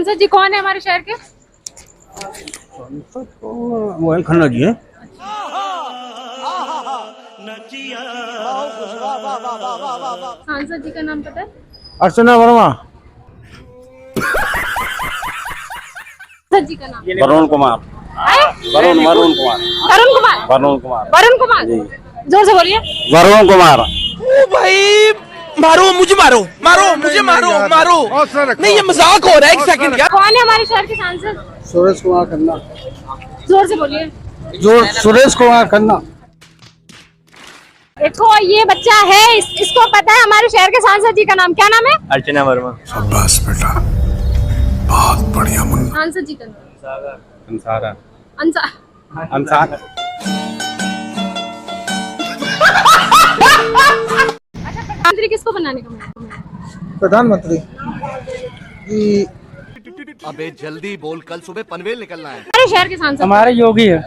सांसद जी कौन है हमारे शहर के? मोहन खन्ना जी है। सांसद जी का नाम पता है? अर्चना वर्मा। सांसद जी का नाम? वरुण कुमार। वरुण कुमार। वरुण कुमार। वरुण कुमार। वरुण कुमार जोर से बोलिए। वरुण कुमार। ओ भाई मारो मुझे, मारो मुझे, मारो नहीं, ये मजाक हो रहा है। एक सेकंड क्या? कौन है हमारे शहर के सांसद? सुरेश कुमार खन्ना। जोर से बोलिए। सुरेश कुमार खन्ना। देखो ये बच्चा है, इसको पता है हमारे शहर के सांसद जी का नाम। क्या नाम है? अर्चना वर्मा। शाबाश बेटा, बहुत बढ़िया मुन्ना। सांसद जी का नाम? अंसारा। अंसार। प्रधानमंत्री किसको बनाने का मन है? प्रधानमंत्री अबे जल्दी बोल, कल सुबह पनवेल निकलना है। हमारे शहर के सांसद हमारे योगी है।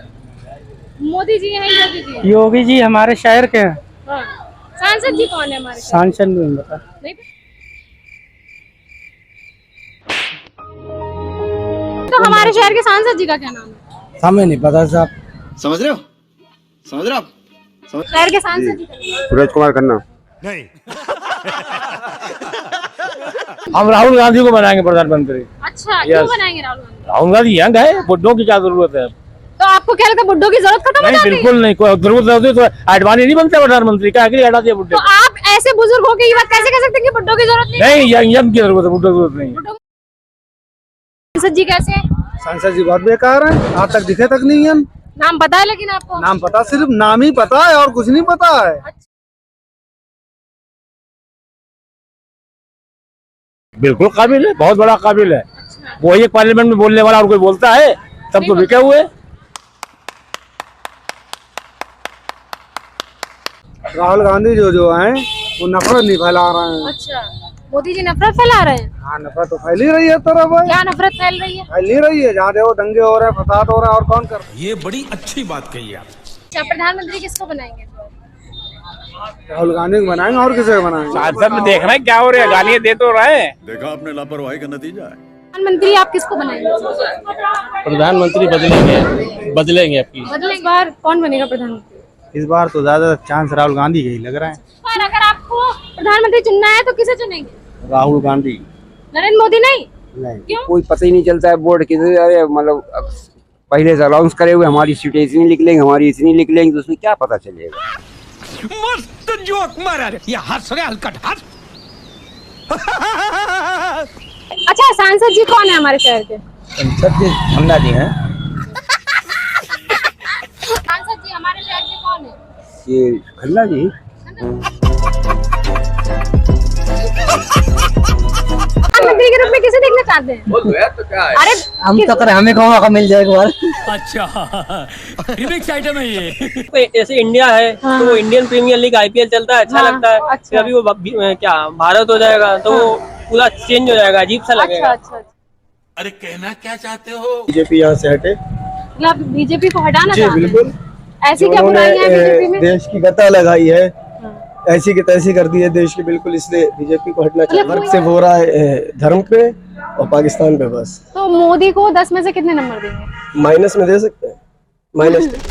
मोदी जी हैं? योगी जी? योगी जी हमारे शहर के हैं। हाँ। सांसद जी कौन है हमारे शहर? सांसद नहीं बता। नहीं तो हमारे शहर के सांसद जी का क्या नाम है? हमें नहीं पता साहब। समझ रहे हो आप? शहर के सांसद जी का नाम? सुरेश कुमार खन्ना। नहीं। हम राहुल गांधी को बनाएंगे प्रधानमंत्री। अच्छा, क्यों बनाएंगे राहुल गांधी? राहुल गांधी यहाँ गए, बुड्ढों की क्या जरूरत है? तो आपको क्या लगता है बुड्ढों की जरूरत खत्म हो नहीं, जाती है? बिल्कुल नहीं, कोई जरूरत नहीं होती तो आडवाणी नहीं बनता प्रधानमंत्री। क्या आखिर हटा दिया बुड्ढे? तो आप ऐसे बुजुर्ग होके ये बात कैसे कह सकते हैं कि बुड्ढों की जरूरत नहीं? नहीं, यंग की जरूरत है, बुड्ढों की जरूरत नहीं। सांसद जी कैसे हैं? सांसद जी बहुत बेकार है, आज तक दिखे तक नहीं है। नाम पता है लेकिन आपको? नाम पता, सिर्फ नाम ही पता है और कुछ नहीं पता है। बिल्कुल काबिल है, बहुत बड़ा काबिल है। वो एक पार्लियामेंट में बोलने वाला और कोई बोलता है? सब तो बिके हुए। राहुल गांधी जो हैं वो नफरत नहीं फैला रहे हैं। अच्छा, मोदी जी नफरत फैला रहे हैं? हाँ, नफरत तो फैल ही रही है तरफ। क्या नफरत फैल रही है? फैल ही रही है, जहाँ देखो दंगे हो रहे हैं, फसाद हो रहा है, और कौन कर रहा है? ये बड़ी अच्छी बात कही आप। क्या प्रधानमंत्री किसको बनाएंगे? राहुल गांधी को बनाएंगे और किसे बनाएंगे? सांसद में देख रहे हैं क्या हो रहा है, गालियां दे तो रहे हैं। देखा आपने लापरवाही का नतीजा है। प्रधानमंत्री आप किसको बनाएंगे? प्रधानमंत्री बदलेंगे आपकी। मतलब इस बार कौन बनेगा प्रधानमंत्री? इस बार तो ज्यादा चांस राहुल गांधी के ही लग रहा है। इस बार अगर आपको प्रधानमंत्री चुनना है तो किसे चुनेंगे? राहुल गांधी। नरेंद्र मोदी नहीं? नहीं, क्यों? कोई पता ही नहीं चलता है बोर्ड किधर। अरे मतलब पहले से अनाउंस करे हुए हमारी सीटें इतनी लिख लेंगे, हमारी इतनी लिख लेंगे, तो उसमें क्या पता चलेगा? मस्त जोक मारा रे, ये हंस रहे हलकट हंस। अच्छा, सांसद जी कौन है हमारे शहर के? सांसद जी खन्ना जी हैं। सांसद जी हमारे शहर के कौन है? ये खन्ना जी। प्रधानमंत्री के रूप में किसे देखना चाहते हैं? तो क्या है? अरे हम तो करे हमें कौन मौका मिल जाएगा बार। अच्छा, रिमिक्स आइटम है ये। जैसे इंडिया है तो इंडियन प्रीमियर लीग IPL चलता है, अच्छा हाँ, लगता है। अच्छा। फिर अभी वो क्या भारत हो जाएगा तो वो पूरा चेंज हो जाएगा, अजीब सा लगेगा। अच्छा। अरे कहना क्या चाहते हो? बीजेपी यहाँ से हटे। मतलब बीजेपी को हटाना जी चाहते हैं? बिल्कुल। ऐसी क्या बुराई है बीजेपी में? देश की गता लगाई है, ऐसी की तैसी कर दी है देश की, बिल्कुल। इसलिए बीजेपी को हटना चाहिए। वर्ग से हो रहा है धर्म पे और पाकिस्तान पे बस। तो मोदी को 10 में से कितने नंबर देंगे? माइनस में दे सकते हैं, माइनस।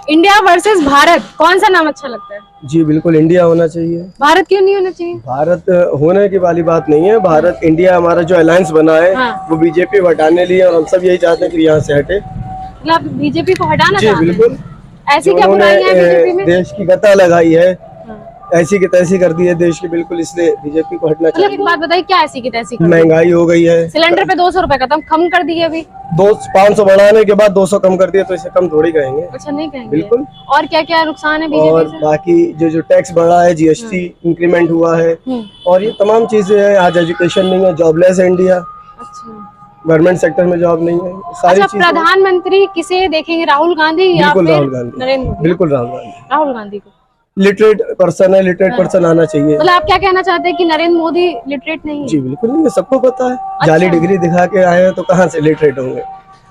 इंडिया वर्सेस भारत, कौन सा नाम अच्छा लगता है? जी बिल्कुल, इंडिया होना चाहिए। भारत क्यों नहीं होना चाहिए? भारत होने की वाली बात नहीं है। भारत इंडिया हमारा जो अलायंस बना है वो बीजेपी को हटाने लिए, और हम सब यही चाहते हैं कि यहाँ से हटे। मतलब बीजेपी को हटाना जी चाहते हैं? बिल्कुल। ऐसी क्या बुराई है बीजेपी में? देश की गता लगाई है, ऐसी की तैसी कर दी है देश की, बिल्कुल। इसलिए बीजेपी को हटना मतलब चाहिए। एक बात बताइए, क्या ऐसी की तैसी कर दी? महंगाई हो गई है, सिलेंडर पे 200 रुपए कम कर दिए अभी। 500 बढ़ाने के बाद 200 कम कर दिया, तो इसे कम थोड़ी कहेंगे। अच्छा, नहीं कहेंगे? बिल्कुल। और क्या क्या नुकसान है और बीजेपी से? बाकी जो टैक्स बढ़ा है, GST इंक्रीमेंट हुआ है, और ये तमाम चीजें हैं। आज एजुकेशन नहीं है, जॉबलेस है इंडिया, अच्छा। गवर्नमेंट सेक्टर में जॉब नहीं है, सारी अच्छा, चीजें। प्रधानमंत्री किसे देखेंगे, राहुल गांधी या बिल्कुल फिर राहुल गांधी। नरेंद्र मोदी? बिल्कुल राहुल गांधी। राहुल गांधी को। लिटरेट पर्सन है, लिटरेट पर्सन आना चाहिए। मतलब आप क्या कहना चाहते हैं कि नरेंद्र मोदी लिटरेट नहीं है? जी बिल्कुल नहीं, सबको पता है। जाली डिग्री दिखा के आए हैं तो कहाँ से लिटरेट होंगे?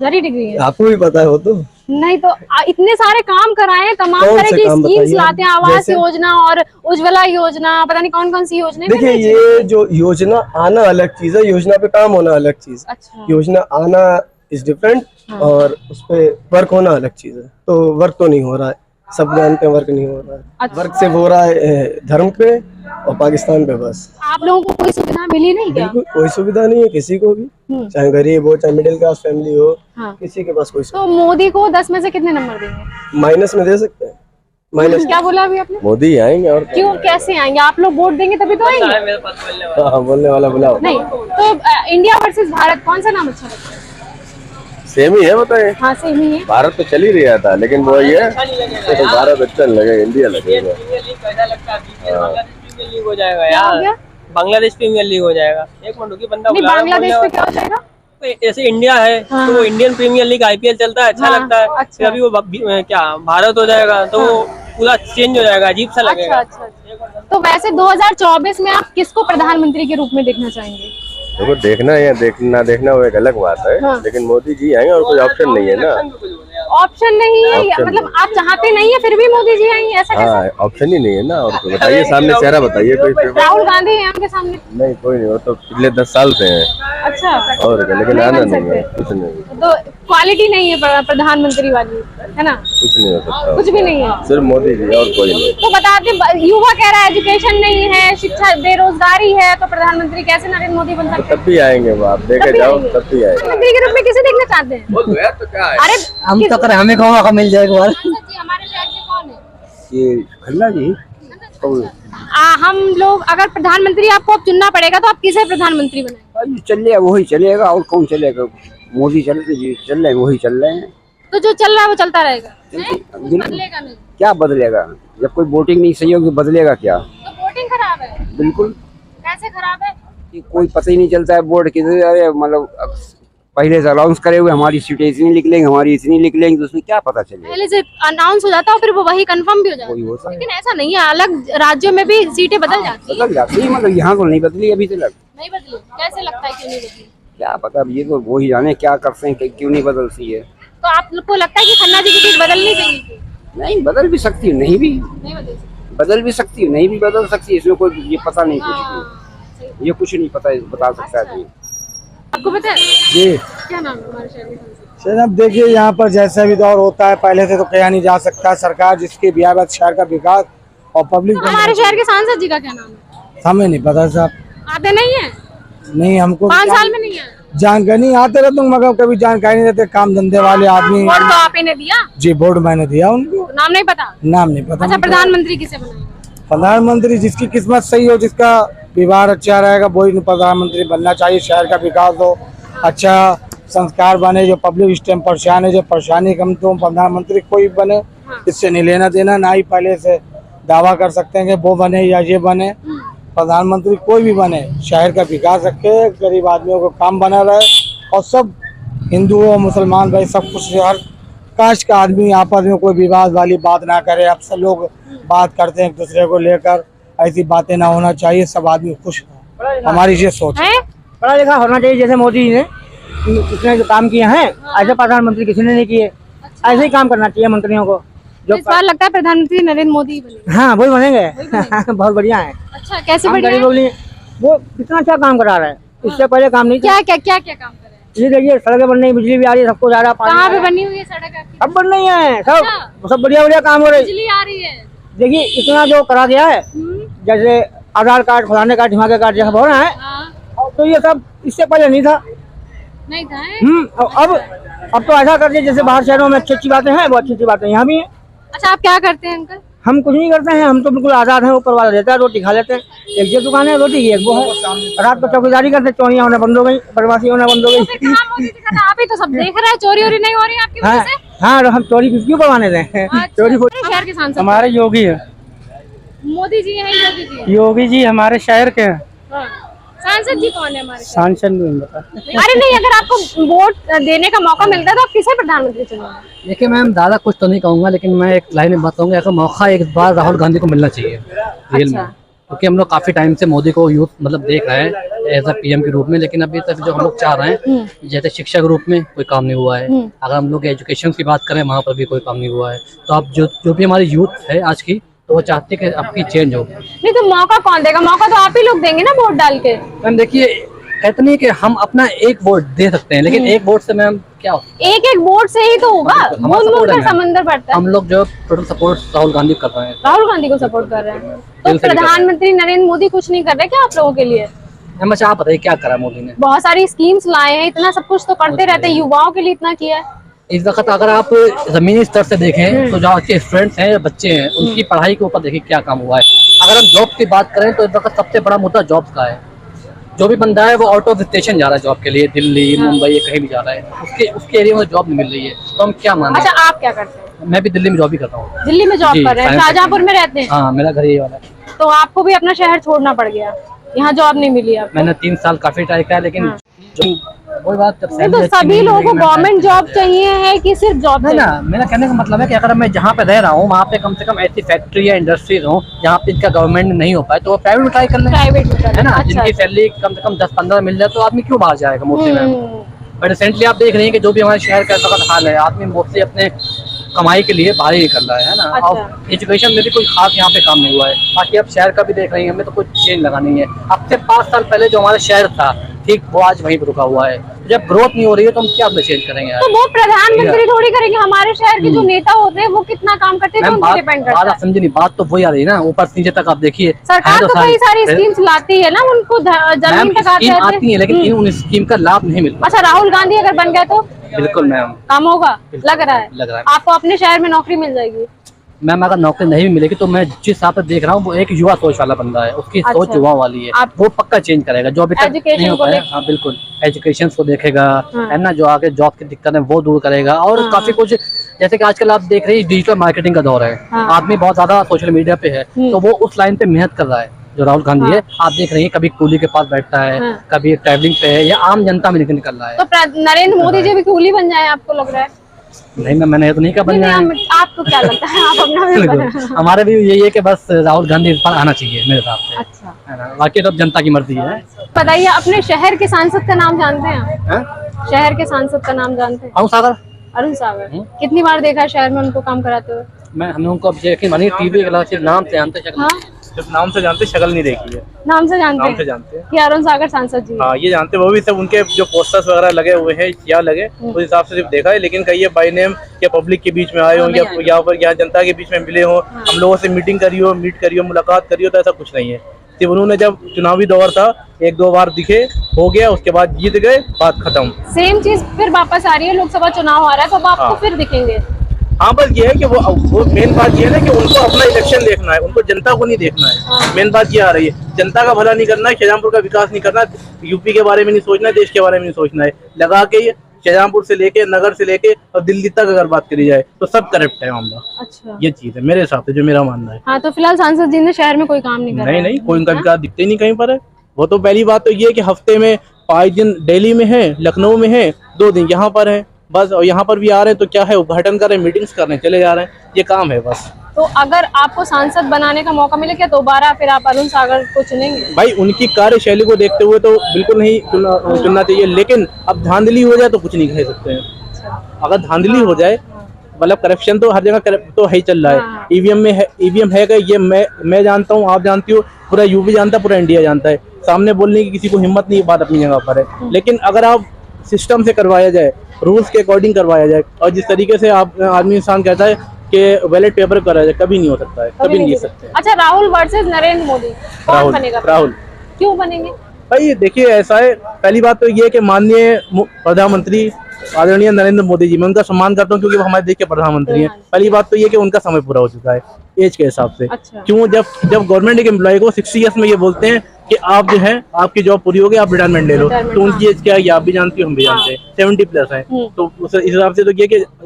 जाली डिग्री है? आपको भी पता है वो तो। नहीं तो इतने सारे काम कराए हैं, तमाम कौन तरह से की काम स्कीम्स बताइए? लाते हैं, आवास जैसे? योजना और उज्ज्वला योजना, पता नहीं कौन कौन सी योजना। देखिए ये जो योजना आना अलग चीज है, योजना पे काम होना अलग चीज है। अच्छा। योजना आना इज डिफरेंट और उस पे वर्क होना अलग चीज है। तो वर्क तो नहीं हो रहा है, सब जानते हैं वर्क नहीं हो रहा है। अच्छा। वर्क सिर्फ हो रहा है धर्म पे और पाकिस्तान पे बस। आप लोगों को कोई सुविधा मिली नहीं क्या? बिल्कुल कोई सुविधा नहीं है किसी को भी, चाहे गरीब हो चाहे मिडिल क्लास फैमिली हो, हाँ। किसी के पास कोई तो मोदी को 10 में से कितने नंबर देंगे? माइनस में दे सकते हैं। माइनस क्या बोला अभी आपने? मोदी आएंगे और क्यों, कैसे आएंगे? आप लोग वोट देंगे तभी तो आएंगे। मेरे पास बोलने वाला। हाँ, बोलने वाला बुलाओ। नहीं तो इंडिया वर्सेस भारत कौन सा नाम अच्छा लगता है? सेम ही है, बताइए। हाँ सेम ही है। भारत तो चल ही रहा था, लेकिन वो ये अच्छा नहीं लगेगा यार। भारत अच्छा नहीं लगेगा, इंडिया लगेगा। प्रीमियर लीग कैसा लगता है? बांग्लादेश प्रीमियर लीग हो जाएगा क्या हो यार। गया? बांग्लादेश प्रीमियर लीग हो जाएगा। एक मिनट रुकिए, बंदा नहीं बुला रहा है, बांग्लादेश बोलने पे क्या हो जाएगा? वाला। ऐसे इंडिया है हाँ। तो इंडियन प्रीमियर लीग आईपीएल चलता है, अच्छा हाँ, लगता है। अच्छा। फिर अभी वो क्या भारत हो जाएगा तो वो पूरा चेंज हो जाएगा, अजीब सा अच्छा लगेगा। अच्छा अच्छा। तो वैसे 2024 में आप किसको प्रधानमंत्री के रूप में देखना चाहेंगे? देखो देखना या देखना देखना वो एक अलग बात है, हाँ। लेकिन मोदी जी आएंगे और कोई ऑप्शन नहीं है ना। ऑप्शन नहीं है, ऑप्शन मतलब नहीं। आप चाहते नहीं है फिर भी मोदी जी आएंगे, ऐसा कैसे? हाँ, ऑप्शन ही नहीं है ना। और कोई बताइए, सामने चेहरा बताइए कोई। राहुल गांधी है आपके सामने। नहीं कोई नहीं, वो तो पिछले 10 साल से हैं अच्छा। और क्या, लेकिन नहीं आना बन नहीं है, सकते। कुछ नहीं, तो क्वालिटी नहीं है प्रधानमंत्री वाली, है ना? कुछ नहीं हो सकता, कुछ भी नहीं है। सिर्फ मोदी जी और कोई नहीं। तो बताते, युवा कह रहा है एजुकेशन नहीं है, शिक्षा बेरोजगारी है, तो प्रधानमंत्री कैसे नरेंद्र मोदी बन सकते हैं? तब भी आएंगे वो, आप देखे तब भी जाओ आएंगे। तब भी आएंगे। प्रधानमंत्री के रूप में किसे देखना चाहते हैं? तो क्या है? अरे हम तो कर हमें कौन मिल जाएगा बार जी हमारे शहर के कौन है? ये खन्ना जी हम लोग अगर प्रधानमंत्री आपको अब चुनना पड़ेगा तो आप किसे प्रधानमंत्री बनाएंगे? चलेगा वही चलेगा, और कौन चलेगा? मोदी चल रहे हैं, वही चल रहे हैं। तो जो चल रहा है वो चलता रहेगा, बिल्कुल। बदलेगा नहीं। क्या बदलेगा? जब कोई वोटिंग नहीं सही होगी बदलेगा क्या? तो वोटिंग खराब है। बिल्कुल। कैसे खराब है? कि कोई पता ही नहीं चलता है वोट किधर। अरे मतलब पहले से अनाउंस करे हुए हमारी सीटें इतनी लिख लेंगे, हमारी इतनी लिख लेंगे, तो उसमें क्या पता चलेगा? पहले से अनाउंस हो जाता है और फिर वो वही कंफर्म भी हो जाता वही है। होता है। लेकिन ऐसा नहीं है, अलग राज्यों में भी सीटें बदल जाती है। बदल जाती है, मतलब यहाँ तो नहीं बदली अभी तक। नहीं बदली? कैसे लगता है क्यों नहीं बदली? क्या पता, अब ये तो वो ही जाने क्या करते हैं, क्यों नहीं बदलती है। तो आप लोग को लगता है कि खन्ना जी की सीट बदलनी चाहिए थी? नहीं बदल भी सकती है, नहीं भी नहीं बदल सकती। बदल भी सकती है, नहीं भी बदल सकती है। इसमें कोई ये पता नहीं, कुछ हाँ, ये कुछ नहीं पता, बता सकता है कोई। आपको पता है जी क्या नाम है हमारे शहर में? सर अब देखिए यहाँ पर जैसा भी दौर होता है, पहले से तो कहा नहीं जा सकता। सरकार जिसके बिहार में शहर का विकास और पब्लिक, हमारे शहर के सांसद जी का क्या नाम है? हमें नहीं पता साहब, आते नहीं है? नहीं हमको 5 साल में नहीं है? जानकारी नहीं, आते रहते हैं, मगर कभी जानकारी नहीं देते। काम धंधे वाले आदमी। वोट तो आप ही ने दिया, जी वोट मैंने दिया उनको, नाम नहीं पता? नाम नहीं पता। अच्छा, प्रधानमंत्री किसे बनाएंगे? प्रधानमंत्री जिसकी किस्मत सही हो, जिसका व्यवहार अच्छा रहेगा, वही प्रधानमंत्री बनना चाहिए। शहर का विकास हो, अच्छा संस्कार बने, जो पब्लिक इस टाइम परेशान है, जो परेशानी कम, तो प्रधानमंत्री कोई बने, इससे नहीं लेना देना। ना ही पहले से दावा कर सकते हैं कि वो बने या ये बने। प्रधानमंत्री कोई भी बने, शहर का विकास रखे, गरीब आदमियों को काम बना रहे, और सब हिंदू हो मुसलमान भाई सब कुछ, हर कास्ट का आदमी आपस में कोई विवाद वाली बात ना करे। अब सब लोग बात करते हैं एक दूसरे को लेकर, ऐसी बातें ना होना चाहिए, सब आदमी खुश हो, हमारी ये सोच है। पढ़ा लिखा होना चाहिए, जैसे मोदी जी ने इसने जो काम किए हैं ऐसे प्रधानमंत्री किसी ने नहीं किए। ऐसे ही काम करना चाहिए मंत्रियों को। जो इस बार लगता है प्रधानमंत्री नरेंद्र मोदी बनेंगे। हाँ वही बनेंगे बहुत बढ़िया है। अच्छा, कैसे हम बढ़िया है? गरीबों के लिए वो कितना अच्छा काम करा रहा है, इससे पहले काम नहीं क्या क्या क्या क्या काम कर रहे हैं? ये देखिए सड़कें बन रही, बिजली भी आ रही है, सबको जा रहा, पानी कहाँ आ पे रहा है। बनी हुई है सड़क आपकी? अब बन रही है सब बढ़िया बढ़िया काम हो रही। बिजली आ रही है? देखिए इतना जो करा दिया है, जैसे आधार कार्ड, फलाने कार्ड, ढिमाके कार्ड जैसा हो रहा है, हाँ, तो ये सब इससे पहले नहीं था। नहीं था? अब तो ऐसा कर दिया जैसे बाहर शहरों में अच्छी अच्छी बातें हैं, वो अच्छी अच्छी बातें यहाँ भी हैं। अच्छा, आप क्या करते हैं अंकल? हम कुछ नहीं करते हैं, हम तो बिल्कुल आजाद हैं, ऊपर वाला देता है, रोटी खा लेते हैं। एक ये दुकान है रोटी की, एक वो है। रात को चौकीदारी करते, चोरियां होना बंद हो गई, बदमाशी होना बंद हो तो फिर गई। कहाँ मोदी जी का? आप ही तो सब देख रहे हैं, चोरी वोरी नहीं हो रही है आपकी वजह हाँ से? हाँ, हम चोरी क्यों करवाने दें? अच्छा, चोरी हमारे शहर के सांसद हमारे योगी है, मोदी जी हैं? योगी जी? योगी जी हमारे शहर के हैं। हाँ। सांसद जी कौन है हमारे शहर? सांसद नहीं बता। अरे नहीं, अगर आपको वोट देने का मौका मिलता है तो आप किसे प्रधानमंत्री चुनेंगे? देखिए मैम, दादा कुछ तो नहीं कहूँगा, लेकिन मैं एक लाइन में बात कहूँगा, अगर मौका एक बार राहुल गांधी को मिलना चाहिए जेल में। क्योंकि हम लोग काफी टाइम से मोदी को यूथ मतलब देख रहे हैं एज अ पीएम के रूप में, लेकिन अभी तक जो हम लोग चाह रहे हैं जैसे शिक्षा के रूप में कोई काम नहीं हुआ है। अगर हम लोग एजुकेशन की बात करें वहाँ पर भी कोई काम नहीं हुआ है। तो अब जो भी हमारी यूथ है आज की, तो वो चाहते हैं कि आपकी चेंज हो। नहीं तो मौका कौन देगा? मौका तो आप ही लोग देंगे ना वोट डाल के। मैम देखिए, कहते नहीं कि हम अपना एक वोट दे सकते हैं, लेकिन एक वोट से मैम क्या होता है? एक वोट से ही तो होगा। हमारा बूंद support है कर मैम। समंदर बढ़ता है। हम लोग जो टोटल सपोर्ट राहुल गांधी कर रहे हैं। राहुल गांधी को सपोर्ट कर रहे हैं। तो दिल से भी कर रहे हैं। प्रधानमंत्री नरेंद्र मोदी कुछ नहीं कर रहे क्या आप लोगों के लिए? मैम अच्छा आप बताइए क्या करा मोदी ने? बहुत सारी स्कीम्स लाए हैं, इतना सब कुछ तो करते रहते हैं, युवाओं के लिए इतना किया है। इस वक्त अगर आप जमीनी स्तर से देखें तो जो आपके स्टूडेंट्स हैं, बच्चे हैं, उनकी पढ़ाई के ऊपर देखिए क्या काम हुआ है। अगर हम जॉब की बात करें तो इस वक्त सबसे बड़ा मुद्दा जॉब का है। जो भी बंदा है वो आउट ऑफ स्टेशन जा रहा है जॉब के लिए, दिल्ली मुंबई कहीं भी जा रहा है, उसके एरिया में जॉब नहीं मिल रही है। तो हम क्या माने? अच्छा आप क्या करते हैं? मैं भी दिल्ली में जॉब ही करता हूँ। दिल्ली में जॉब जी, कर रहे हैं, फाइनेंस शाहजहांपुर में रहते हैं। हाँ मेरा घर यही वाला है। तो आपको भी अपना शहर छोड़ना पड़ गया, यहाँ जॉब नहीं मिली आपको। मैंने 3 साल काफी ट्राई किया, लेकिन वही बात जब नहीं तो सभी लोगों को गवर्नमेंट जॉब चाहिए है कि सिर्फ जॉब नहीं ना, मेरा कहने का मतलब है कि अगर मैं जहाँ पे रह रहा हूँ वहाँ पे कम से कम ऐसी फैक्ट्री या इंडस्ट्रीज हो जहाँ पे इनका गवर्नमेंट नहीं हो पाए, तो वो प्राइवेट में ट्राई कर लें। प्राइवेट में है ना, जिनकी सैलरी कम से कम 10-15 मिल जाए तो आदमी क्यों बाहर जाएगा मोस्टली मैम। बट रिसेंटली आप देख रहे हैं कि जो भी हमारे शहर का वक्त हाल है, आदमी मोस्टली अपने कमाई के लिए बाहर ही निकल रहा है ना। अच्छा। और एजुकेशन में भी कोई खास यहाँ पे काम नहीं हुआ है। बाकी अब शहर का भी देख रहे हैं, हमें तो कुछ चेंज लगानी है। अब से 5 साल पहले जो हमारा शहर था ठीक, वो आज वहीं पर रुका हुआ है। जब ग्रोथ नहीं हो रही है तो हम क्या चेंज करेंगे यार? तो वो प्रधानमंत्री थोड़ी करेंगे, हमारे शहर के जो नेता होते हैं वो कितना काम करते हैं, तो उन पे डिपेंड करता है। समझे नहीं, बात तो वही आ रही है ना, ऊपर से नीचे तक आप देखिए। सरकार तो कई सारी स्कीम्स लाती है ना, उनको जमीन तक आती है, लेकिन उन स्कीम का लाभ नहीं मिलता। अच्छा राहुल गांधी अगर बन गया तो बिल्कुल मैम काम होगा, लग रहा है आपको अपने शहर में नौकरी मिल जाएगी। मैम अगर नौकरी नहीं भी मिलेगी तो मैं जिस हिसाब से देख रहा हूँ वो एक युवा सोच वाला बंदा है, उसकी सोच युवा वाली है। वो पक्का चेंज करेगा जो अभी तक नहीं हो पाया। हाँ बिल्कुल, एजुकेशन को देखेगा है ना, जो आगे जॉब की दिक्कत है वो दूर करेगा। और काफी कुछ, जैसे कि आजकल आप देख रहे हैं डिजिटल मार्केटिंग का दौर है, आदमी बहुत ज्यादा सोशल मीडिया पे है, तो वो उस लाइन पे मेहनत कर रहा है जो राहुल गांधी है। आप देख रहे हैं कभी कूली के पास बैठता है, कभी ट्रैवलिंग पे है, या आम जनता में निकल रहा है। तो नरेंद्र मोदी जी भी कूली बन जाए आपको लग रहा है? नहीं मैंने तो नहीं कहा बन जाए। आपको क्या लगता है? आप अपना भी बताएं। हमारे भी यही है कि बस राहुल गांधी पर आना चाहिए मेरे हिसाब से। अच्छा है ना, बाकी तो जनता की मर्जी है। बताइए अपने शहर के सांसद का नाम जानते हैं आप? शहर के सांसद का नाम जानते हैं? अरुण सागर। कितनी बार देखा है शहर में उनको काम कराते हुए? मैं हम लोगों को अब यकीन मानिए टीवी के सिर्फ नाम से जानते हैं। सिर्फ नाम से जानते, शक्ल नहीं देखी है। नाम से जानते हैं? जानते हैं कि अरुण सागर सांसद जी। हाँ ये जानते, वो भी सब उनके जो पोस्टर्स वगैरह लगे हुए हैं या लगे उस हिसाब से सिर्फ देखा है। लेकिन कहीं ये बाय नेम या पब्लिक के बीच में आए हो या यहाँ पर यहाँ जनता के बीच में मिले हो, हम लोगों से मीटिंग करी हो, मीट करी हो, मुलाकात करी हो, तो ऐसा कुछ नहीं है। सिर्फ उन्होंने जब चुनावी दौर था 1-2 बार दिखे, हो गया, उसके बाद जीत गए, बात खत्म। सेम चीज फिर वापस आ रही है, लोकसभा चुनाव आ रहा है तो अब आपको फिर दिखेंगे। हाँ बस ये है कि वो मेन बात ये है ना कि उनको अपना इलेक्शन देखना है, उनको जनता को नहीं देखना है। मेन बात ये आ रही है, जनता का भला नहीं करना है, शाहजहांपुर का विकास नहीं करना, यूपी के बारे में नहीं सोचना है, देश के बारे में नहीं सोचना है। लगा के शाहजहांपुर से लेके नगर से लेके और दिल्ली तक अगर बात करी जाए तो सब करप्ट है मामला। अच्छा ये चीज है मेरे हिसाब से, जो मेरा मानना है। हाँ तो फिलहाल सांसद जी ने शहर में कोई काम नहीं कर नहीं कोई उनका विकास दिखते ही नहीं कहीं पर है। वो तो पहली बात तो ये है कि हफ्ते में 5 दिन दिल्ली में है, लखनऊ में है, 2 दिन यहाँ पर है बस। और यहाँ पर भी आ रहे हैं तो क्या है, उद्घाटन कर रहे हैं, मीटिंग्स कर रहे हैं, चले जा रहे हैं, ये काम है बस। तो अगर आपको सांसद बनाने का मौका मिले क्या दोबारा फिर आप अरुण सागर को चुनेंगे? भाई उनकी कार्यशैली को देखते हुए तो बिल्कुल नहीं चुनना चाहिए, लेकिन अब धांधली हो जाए तो कुछ नहीं कह सकते हैं। अगर धांधली हो जाए, मतलब करप्शन तो हर जगह तो है ही चल रहा है। ईवीएम में है, ईवीएम है कि ये मैं जानता हूँ, आप जानती हो, पूरा यूपी जानता है, पूरा इंडिया जानता है। सामने बोलने की किसी को हिम्मत नहीं, बात अपनी जगह पर है। लेकिन अगर आप सिस्टम से करवाया जाए, रूल्स के अकॉर्डिंग करवाया जाए, और जिस तरीके से आप आदमी इंसान कहता है कि बैलेट पेपर कराया जाए, कभी नहीं हो सकता है, कभी नहीं जीत सकते। अच्छा राहुल वर्सेस नरेंद्र मोदी, कौन बनेगा? राहुल। क्यों बनेंगे भाई देखिए ऐसा है, पहली बात तो ये है कि माननीय प्रधानमंत्री आदरणीय नरेंद्र मोदी जी, मैं उनका सम्मान करता हूँ क्योंकि वो हमारे देश के प्रधानमंत्री हैं। पहली बात तो ये कि उनका समय पूरा हो चुका है एज के हिसाब से। अच्छा। क्यों, जब गवर्नमेंट एक एम्प्लॉय को 60 ईयर्स में ये बोलते हैं कि आप जो है आपकी जॉब पूरी हो गई, आप रिटायरमेंट ले लो, तो उनकी एज क्या है आप भी जानती हो, हम भी जानते हैं, 70+ है। तो उस हिसाब से तो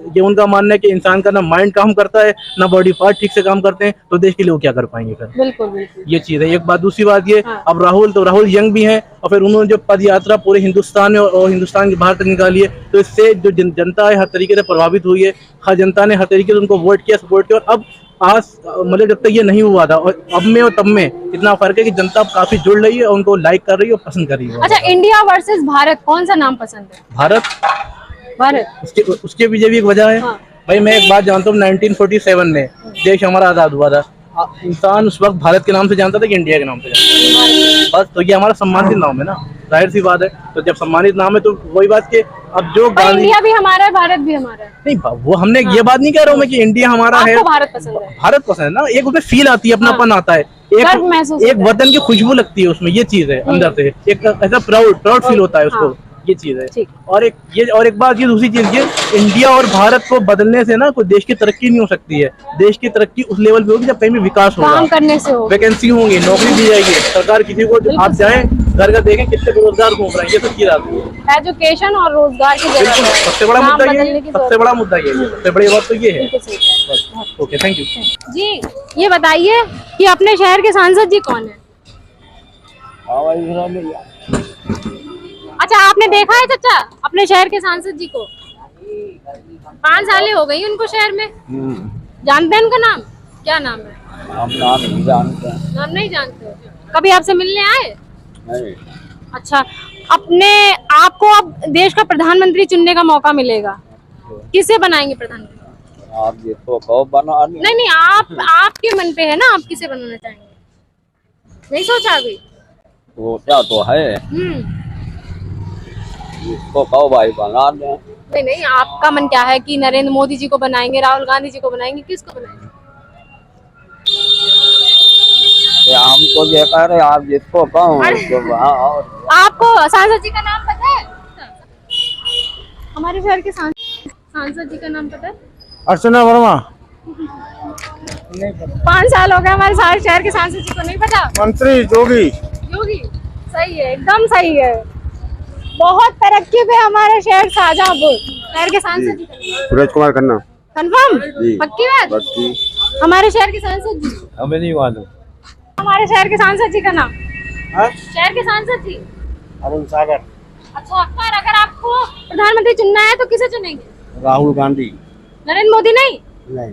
ये उनका मानना है कि इंसान का ना माइंड काम करता है, ना बॉडी पार्ट ठीक से काम करते हैं, तो देश के लिए वो क्या कर पाएंगे फिर। बिल्कुल ये चीज है एक बात। दूसरी बात ये, अब राहुल यंग भी है, और फिर उन्होंने जो पद यात्रा पूरे हिंदुस्तान में और हिंदुस्तान के बाहर तक निकाली है, तो इससे जो जनता है हर तरीके से प्रभावित हुई है। हर जनता ने हर तरीके से उनको वोट किया, सपोर्ट किया, और अब आज मतलब जब तक ये नहीं हुआ था और अब में और तब में इतना फर्क है कि जनता अब काफी जुड़ रही है, उनको लाइक कर रही है और पसंद कर रही है। अच्छा, इंडिया वर्सेस भारत, कौन सा नाम पसंद है? भारत। उसके पीछे भी एक वजह है। हाँ। भाई मैं एक बात जानता हूँ, 1947 में देश हमारा आजाद हुआ था, इंसान उस वक्त भारत के नाम से जानता था कि इंडिया के नाम से जानता था। बस तो ये हमारा सम्मानित नाम है ना, जाहिर सी बात है। तो जब सम्मानित नाम है तो वही बात कि अब जो इंडिया भी हमारा है, भारत भी हमारा है। नहीं, वो हमने ये बात नहीं कह रहा हूँ मैं कि इंडिया हमारा है। भारत पसंद है? भारत पसंद है ना, एक उसमें फील आती है, अपनापन आता है, एक वतन की खुशबू लगती है उसमें, ये चीज है अंदर से, एक ऐसा प्राउड फील होता है उसको, ये चीज है। और एक बात ये दूसरी चीज ये, इंडिया और भारत को बदलने से ना कोई देश की तरक्की नहीं हो सकती है। देश की तरक्की उस लेवल पे होगी जब कहीं भी विकास होगा, काम करने से होगा, वैकेंसी होंगी, नौकरी दी जाएगी, सरकार किसी को, आप जाएं घर का देखें कितने बेरोजगार घूम रहे हैं, ये सब चीज आती है। एजुकेशन और रोजगार की जरूरत है, सबसे बड़ा मुद्दा ये, सबसे बड़ा मुद्दा ये, सबसे बड़ी बात तो ये है। ओके, थैंक यू जी। ये बताइए कि अपने शहर के सांसद जी कौन है? अच्छा, आपने देखा है चाचा अपने शहर के सांसद जी को? 5 सालें हो गई उनको शहर में। जानते हैं उनका नाम? क्या नाम है? हम नाम नहीं जानते। नाम नहीं जानते? कभी आपसे मिलने आए? नहीं। अच्छा, आपको अब देश का प्रधानमंत्री चुनने का मौका मिलेगा, किसे बनाएंगे प्रधानमंत्री? आप जिसको कहो बना। नहीं, आपके मन पे है ना, आप किसे बनाना चाहेंगे? नहीं सोचा अभी? वो क्या तो है, जिसको कहो भाई बना दें। नहीं, आपका मन क्या है कि नरेंद्र मोदी जी को बनाएंगे, राहुल गांधी जी को बनाएंगे, किसको बनाएंगे? हम तो ये कह रहे, आप जिसको कहो। आपको सांसद जी का नाम पता है? हमारे शहर के सांसद जी का नाम पता है? अर्चना वर्मा। 5 साल हो गए हमारे शहर के सांसद जी को नहीं पता? मंत्री योगी। सही है, एकदम सही है। बहुत तरक्की पे हमारे शहर शाहजहांपुर। शहर के सांसद जी सूरज कुमार खन्ना। कंफर्म? पक्की बात? हमारे शहर के सांसद जी? हमें नहीं मालूम। हमारे शहर के सांसद जी का नाम? शहर के सांसद जी? अरुण सागर। अच्छा, अगर आपको प्रधानमंत्री चुनना है तो किसे चुनेंगे? राहुल गांधी। नरेंद्र मोदी नहीं? नहीं।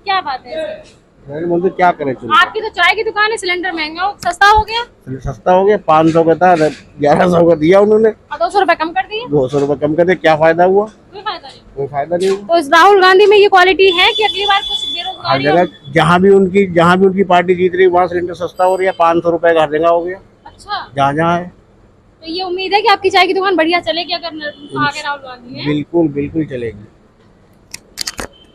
क्या बात है? नरेंद्र मोदी क्या करे? आपकी तो चाय की दुकान है, सिलेंडर महंगा सस्ता हो गया। 500 का था, 1100 का दिया उन्होंने, 200 रुपए कम कर दिए। 200 रुपए कम कर दिए, क्या फायदा हुआ? कोई फायदा नहीं। तो इस राहुल गांधी में ये क्वालिटी है कि अगली बार कुछ बेरोजगारी, जहाँ भी उनकी पार्टी जीत रही वहाँ सिलेंडर सस्ता हो रही है, 500 रुपए का हर जगह हो गया। अच्छा, जहाँ है। तो ये उम्मीद है कि आपकी चाय की दुकान बढ़िया चलेगी अगर आगे राहुल गांधी है। बिल्कुल चलेगी।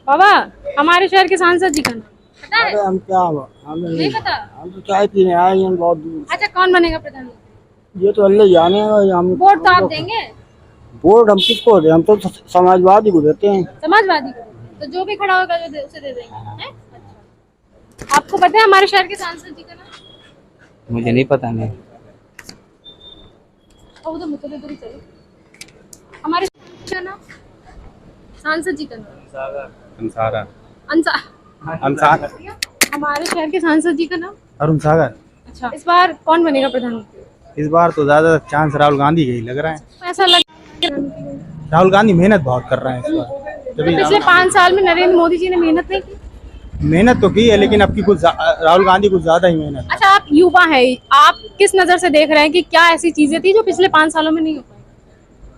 बाबा, हमारे शहर के सांसद जी का नाम पता है? हम क्या, हमें नहीं पता? हम तो चाय पीने आए हैं बहुत दूर। अच्छा, कौन बनेगा प्रधानमंत्री? ये तो अल्लाह जाने। हम वोट तो आप देंगे? वोट हम किसको दें? हम तो समाजवादी को देते हैं। समाजवादी को? तो जो भी खड़ा होगा उसे दे देंगे। अच्छा, आपको पता है हमारे शहर के सांसद जी का नाम? मुझे नहीं पता। नहीं। हमारे नाम, सांसद जी का नाम? अंसार। हमारे शहर के सांसद जी का नाम? अरुण सागर। अच्छा, इस बार कौन बनेगा प्रधानमंत्री? इस बार तो ज्यादा चांस राहुल गांधी के ही लग रहा है। ऐसा लग राहुल गांधी मेहनत बहुत कर रहे हैं इस बार। तो पिछले 5 साल में नरेंद्र मोदी जी ने मेहनत नहीं की? मेहनत तो की है, लेकिन अब की कुछ राहुल गांधी कुछ ज्यादा ही मेहनत। अच्छा, आप युवा है, आप किस नजर से देख रहे हैं कि क्या ऐसी चीजें थी जो पिछले 5 सालों में नहीं हो पाई?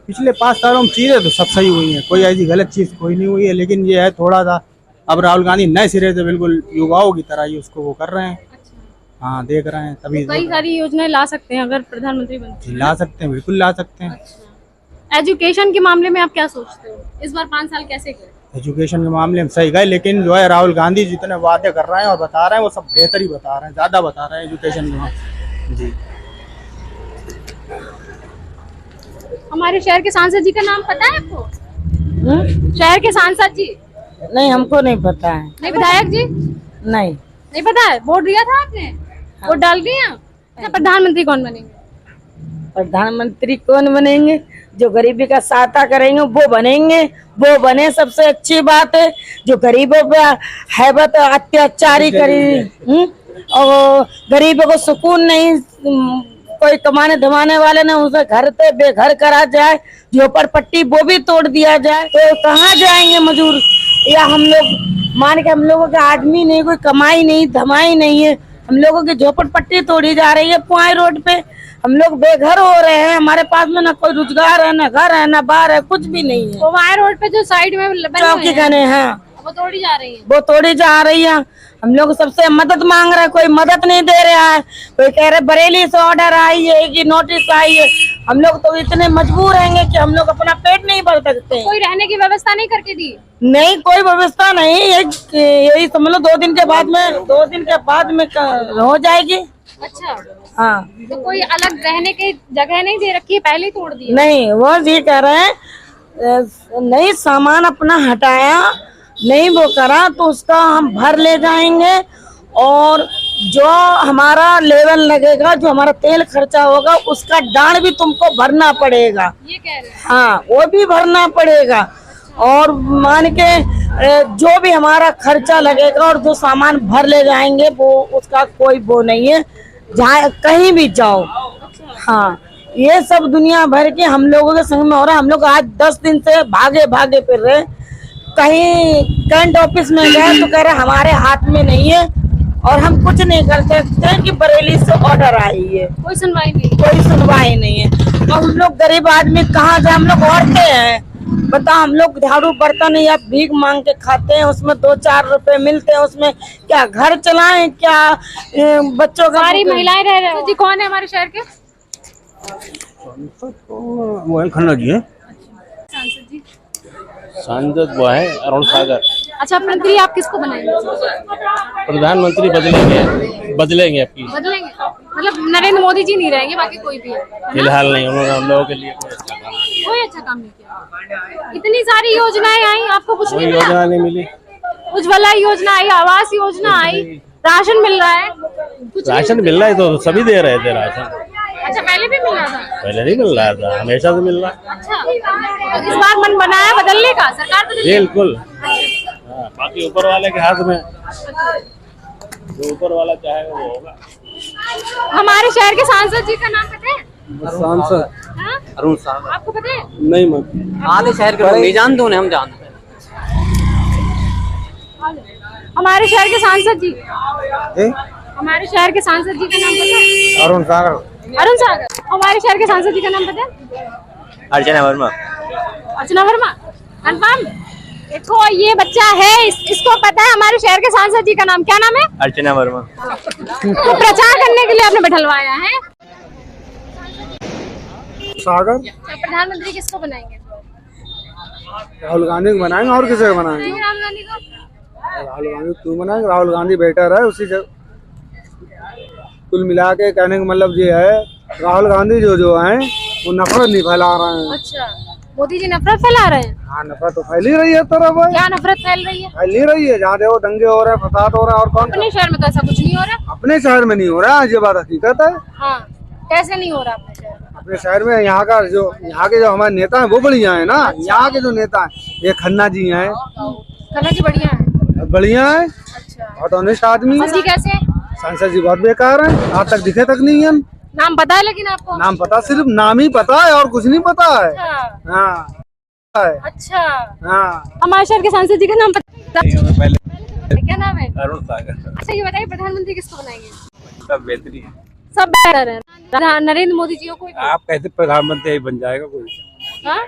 पिछले 5 सालों में चीजें तो सब सही हुई हैं, कोई ऐसी गलत चीज कोई नहीं हुई है, लेकिन ये है थोड़ा सा अब राहुल गांधी नए सिरे से बिल्कुल युवाओं की तरह ही उसको वो कर रहे हैं। अच्छा। हाँ, देख रहे हैं, तभी कई सारी योजनाएं ला सकते हैं अगर प्रधानमंत्री बनते हैं। ला सकते हैं, बिल्कुल ला सकते हैं। अच्छा। एजुकेशन के मामले में आप क्या सोचते हो, इस बार 5 साल कैसे गए? एजुकेशन के मामले में सही गए, लेकिन जो है राहुल गांधी जितने वादे कर रहे हैं और बता रहे हैं वो सब बेहतर ही बता रहे हैं, ज्यादा बता रहे हैं एजुकेशन में। जी। हमारे शहर के सांसद जी का नाम पता है आपको? शहर के सांसद जी? नहीं, हमको नहीं पता है। नहीं, विधायक जी? नहीं पता है। वोट दिया था आपने? वोट डाल दिया? अच्छा, प्रधानमंत्री कौन बनेंगे? प्रधानमंत्री कौन बनेंगे? जो गरीबी का सहायता करेंगे वो बनेंगे, वो बने, सबसे अच्छी बात है। जो गरीबों पे हैबत अत्याचारी करी और गरीबों को सुकून नहीं, कोई कमाने धमाने वाले ने उसे घर पे बेघर करा जाए, झोपड़पट्टी वो भी तोड़ दिया जाए, तो कहाँ जाएंगे मजदूर? या हम लोग मान के हम लोगों के आदमी नहीं, कोई कमाई नहीं धमाई नहीं है, हम लोगों की झोपड़पट्टी तोड़ी जा रही है पुआई रोड पे, हम लोग बेघर हो रहे हैं, हमारे पास में ना कोई रोजगार है, ना घर है, ना बार है, कुछ भी नहीं है। पुआई रोड पे जो साइड में चौकी खाने हैं वो तोड़ी जा रही है, वो तोड़ी जा रही है। हम लोग सबसे मदद मांग रहे हैं, कोई मदद नहीं दे रहा है। कोई कह रहे बरेली से ऑर्डर आई है कि नोटिस आई है। हम लोग तो इतने मजबूर रहेंगे कि हम लोग अपना पेट नहीं भर सकते। कोई रहने की व्यवस्था नहीं करके दी? नहीं, कोई व्यवस्था नहीं, यही समझ लो 2 दिन के बाद में हो जाएगी। अच्छा, हाँ, तो कोई अलग रहने की जगह नहीं दे रखी है, पहले ही तोड़ दी? नहीं, वो ये कह रहे हैं नहीं, सामान अपना हटाया नहीं वो करा तो उसका हम भर ले जाएंगे, और जो हमारा लेवल लगेगा, जो हमारा तेल खर्चा होगा, उसका डांड भी तुमको भरना पड़ेगा। ये कह रहे हैं? हाँ, वो भी भरना पड़ेगा। और मान के जो भी हमारा खर्चा लगेगा और जो सामान भर ले जाएंगे वो उसका कोई वो नहीं है, जहाँ कहीं भी जाओ। हाँ, ये सब दुनिया भर के हम लोगों के संग में हो रहा है। हम लोग आज 10 दिन से भागे भागे फिर रहे, कहीं कैंट ऑफिस में गए तो कह रहे हमारे हाथ में नहीं है और हम कुछ नहीं कर सकते कि बरेली से ऑर्डर आई है। कोई सुनवाई नहीं? कोई सुनवाई नहीं है। तो हम लोग गरीब आदमी कहाँ जाए? हम लोग औरतें हैं, बताओ, हम लोग झाड़ू बर्तन या भीख मांग के खाते हैं, उसमें 2-4 रुपए मिलते हैं, उसमें क्या घर चलाएं, क्या बच्चों का? सारी महिलाएं रह रहे हैं जी। कौन है हमारे शहर के वो खन्ना जी है सांसद जी? सांसद वो है अरुण सागर। अच्छा, मंत्री आप किसको बनाएंगे? प्रधानमंत्री बदलेंगे आपकी। बदलेंगे मतलब नरेंद्र मोदी जी नहीं रहेंगे, बाकी कोई भी है? फिलहाल नहीं, उन्होंने हम लोगों के लिए कोई अच्छा काम नहीं किया। इतनी सारी योजनाएं आई, आपको कुछ नहीं मिला? योजना नहीं मिली। उज्ज्वला योजना आई, आवास योजना आई, राशन मिल रहा है, कुछ राशन मिल रहा है तो सभी दे रहे थे राशन। अच्छा, पहले भी मिल रहा था? पहले नहीं मिल रहा था, हमेशा से मिल रहा है। अच्छा, तो इस बार मन बनाया बदलने का, सरकार बदलने? बिल्कुल। बाकी ऊपर वाले के हाथ में, जो ऊपर वाला चाहेगा वो होगा। हमारे शहर के सांसद जी का नाम पता है? सांसद अरुण सागर। आपको पता है? नहीं, मत आधे शहर के लोग नहीं जानते, उन्हें हम जानते हैं। हमारे शहर के सांसद जी, हमारे शहर के सांसद जी का नाम पता है? अरुण सागर। अरुण सागर। हमारे शहर के सांसद जी का नाम पता है? अर्चना वर्मा। अर्चना वर्मा, कंफर्म? देखो, ये बच्चा है, इसको पता है हमारे शहर के सांसद जी का नाम। क्या नाम है? अर्चना वर्मा। तो प्रचार करने के लिए आपने बैठलवाया है? सागर। प्रधानमंत्री किसको बनाएंगे? राहुल गांधी को बनाएंगे, और किसे बनाएंगे? राहुल गांधी को। राहुल गांधी क्यों बनाएंगे? राहुल गांधी बेटर है उसी से। कुल मिला के कहने का मतलब ये है, राहुल गांधी जो है वो नफरत नहीं फैला रहे हैं। अच्छा, मोदी जी नफरत फैला रहे हैं? हाँ, नफरत तो फैल ही रही है तरफ। क्या नफरत फैल रही है? फैल ही रही है, जहाँ देखो दंगे हो रहे हैं, फसाद हो रहा है। और कौन? अपने शहर में तो ऐसा कुछ नहीं हो रहा। अपने शहर में नहीं हो रहा, ये बात हकीकत है। हाँ, कैसे नहीं हो रहा अपने शहर में? अपने शहर में यहाँ के जो हमारे नेता हैं वो बढ़िया है ना। यहाँ के जो नेता हैं, ये खन्ना जी हैं। खन्ना जी बढ़िया है? बढ़िया है, अच्छा। बहुत ऑनेस्ट आदमी है। जी कैसे? सांसद जी बहुत बेकार है, आज तक दिखे तक नहीं है। नाम पता है लेकिन आपको? नाम पता, सिर्फ नाम ही पता है और कुछ नहीं पता है। हाँ, अच्छा। हाँ। हमारे शहर के सांसद जी का नाम पता है? क्या नाम है? अरुण सागर। अच्छा, ये बताइए प्रधानमंत्री किसको बनाएंगे? सब बेहतरीन है। सब बेहतर है। नरेंद्र मोदी जी को कोई? आप कैसे प्रधानमंत्री बन जाएगा कोई? हाँ?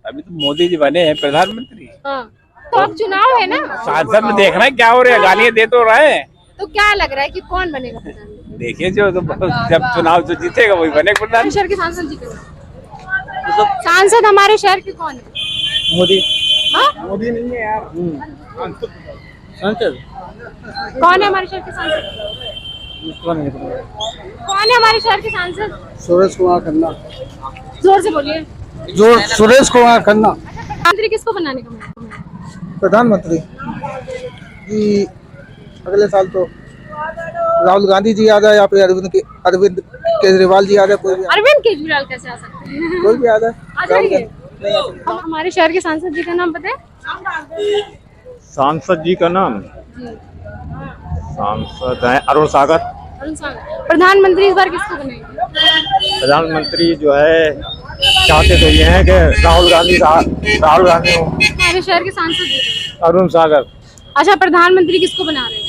अभी तो मोदी जी बने हैं प्रधानमंत्री। हाँ, तो अब चुनाव है ना, सांसद में देखना है क्या हो रहा है, गालियाँ दे तो रहे हैं। तो क्या लग रहा है कि कौन बनेगा प्रधानमंत्री? देखिए, जो तो जब चुनाव जो जीतेगा वही बनेगा प्रधान। शहर के सांसद जी का सांसद हमारे शहर के कौन है? मोदी। हाँ? मोदी नहीं है यार। सांसद कौन है हमारे शहर के सांसद? कौन है हमारे शहर के सांसद? सुरेश कुमार खन्ना। जोर से बोलिए। सुरेश कुमार खन्ना। प्रधानमंत्री किसको बनाने का मन है? प्रधानमंत्री अगले साल तो राहुल गांधी जी आ जाए या फिर अरविंद केजरीवाल जी आ जाए। कोई भी अरविंद केजरीवाल कैसे आ सकते हैं? कोई भी आ जाए। आ जाइए। हमारे शहर के सांसद जी का नाम पता है? सांसद जी का नाम? सांसद है अरुण सागर। अरुण सागर। प्रधानमंत्री इस बार किसको बनाएंगे? प्रधानमंत्री जो है चाहते तो ये है कि राहुल गांधी हो। हमारे शहर के सांसद जी अरुण सागर। अच्छा, प्रधानमंत्री किसको बना रहे हैं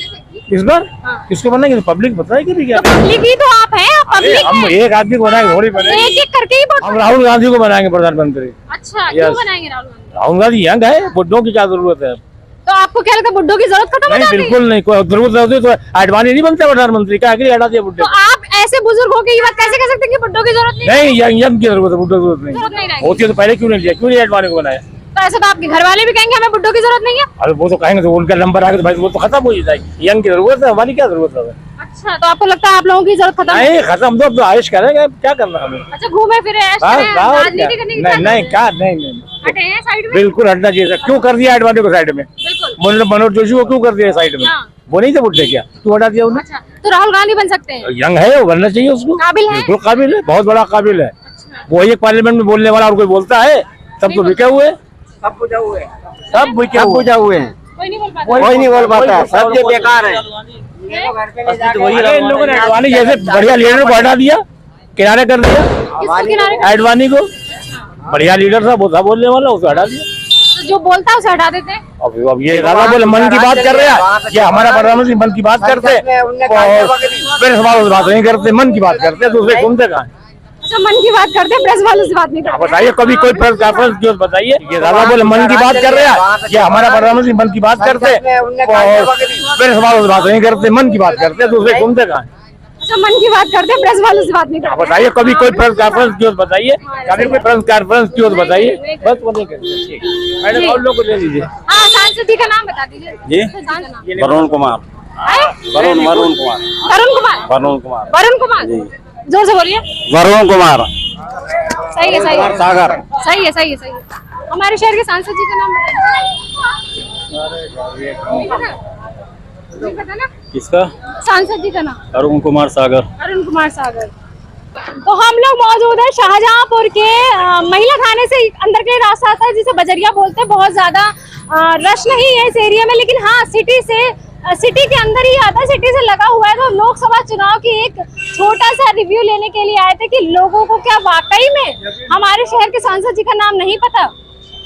इस बार? हाँ। किसको बनाएंगे? पब्लिक बताएगी भी क्या? तो पब्लिक ही तो आप हैं, आप पब्लिक हम हैं। एक आदमी को बनाएंगे, थोड़ी बनाएंगे। एक एक करके ही वोट। हम राहुल गांधी को बनाएंगे प्रधानमंत्री। अच्छा, क्यों बनाएंगे राहुल गांधी? राहुल गांधी यंग है, बुड्ढों की क्या जरूरत है? तो आपको क्या लगता है बुड्ढों की जरूरत खत्म हो नहीं, जाती है? बिल्कुल नहीं, कोई जरूरत होती तो आडवाणी नहीं बनता प्रधानमंत्री, क्या आखिर हटा दिया बुड्ढे? तो आप ऐसे बुजुर्ग होके ये बात कैसे कह सकते हैं कि बुड्ढों की जरूरत नहीं? नहीं, यंग की जरूरत है, बुड्ढों की जरूरत जरूरत नहीं नहीं रहेगी। होती है तो पहले क्यों नहीं लिया, क्यों नहीं आडवाणी को बनाया? तो ऐसे तो आपके घर वाले भी कहेंगे हमें बुड्ढों की जरूरत नहीं है। अरे वो तो कहेंगे, तो उनका नंबर आएगा तो भाई वो तो खत्म हो जाएगी। यंग की जरूरत है, हमारी क्या जरूरत है? अच्छा, तो आपको लगता है आप लोगों की जरूरत खत्म? नहीं खत्म, तो अब तो आयुष करेंगे, क्या करना हमें? अच्छा, घूमे फिरे ऐश करें, राजनीति करने की नहीं नहीं, क्या नहीं, हटे हैं साइड में। बिल्कुल हटना चाहिए। क्यों कर दिया आडवाणी को साइड में? बिल्कुल। मनोज जोशी को क्यों कर दिया साइड में? हाँ। वो नहीं थे बुड्ढे क्या, क्यों हटा दिया उन्हें? अच्छा, तो राहुल गांधी बन सकते हैं? यंग है, वो बनना चाहिए उसको। काबिल है? बिल्कुल काबिल है, बहुत बड़ा काबिल है। वो एक पार्लियामेंट में बोलने वाला और कोई बोलता है तब तो बिके हुए, सब बिके हुए हैं। कोई नहीं बोल पाता। कोई नहीं बोल पाता, सब ये बेकार है। अरे इन लोगों ने आडवाणी जैसे बढ़िया लीडर को हटा दिया, किनारे कर दिया। किसको किनारे कर- आडवाणी को बढ़िया लीडर था, वो था बोलने वाला, उसको हटा दिया। तो जो बोलता है उसे हटा देते हैं। अब ये दादा बोले मन की बात कर रहे हैं, ये हमारा प्रधानमंत्री मन की बात करते और प्रेस वालों से बात नहीं करते, मन की बात करते, दूसरे घूमते कहाँ? अच्छा, मन की बात करते हैं, प्रेस वालों से बात नहीं करते। बताइए कभी कोई प्रेस कॉन्फ्रेंस क्यों? बताइए, ये दादा बोले मन की बात कर रहे हैं, ये हमारा प्रधानमंत्री मन की बात करते और प्रेस वालों से बात नहीं करते, मन की बात करते, दूसरे घूमते कहाँ? अच्छा, मन की बात करते हैं, प्रेस वालों से बात नहीं करते। बताइए कभी कोई प्रेस कॉन्फ्रेंस क्यों? बताइए कभी कोई प्रेस कॉन्फ्रेंस क्यों? बताइए, बस वो नहीं करते। मैडम और लोग को ले लीजिए। हाँ, सांसद जी का नाम बता दीजिए जी, सांसद नाम। वरुण कुमार। वरुण कुमार। वरुण कुमार जोर से बोलिए। वरुण कुमार। सही है, सही है, सागर। सही है, सही है, सही है। हमारे शहर के सांसद जी का नाम बताइए। नहीं पता ना किसका? सांसद जी का नाम? अरुण कुमार सागर। अरुण कुमार सागर। तो हम लोग मौजूद है शाहजहांपुर के महिला थाने से अंदर के रास्ता आता है जिसे बजरिया बोलते हैं। बहुत ज्यादा रश नहीं है इस एरिया में, लेकिन हाँ सिटी के अंदर ही आता है, सिटी से लगा हुआ है। तो लोकसभा चुनाव की एक छोटा सा रिव्यू लेने के लिए आए थे कि लोगों को क्या वाकई में हमारे शहर के सांसद जी का नाम नहीं पता।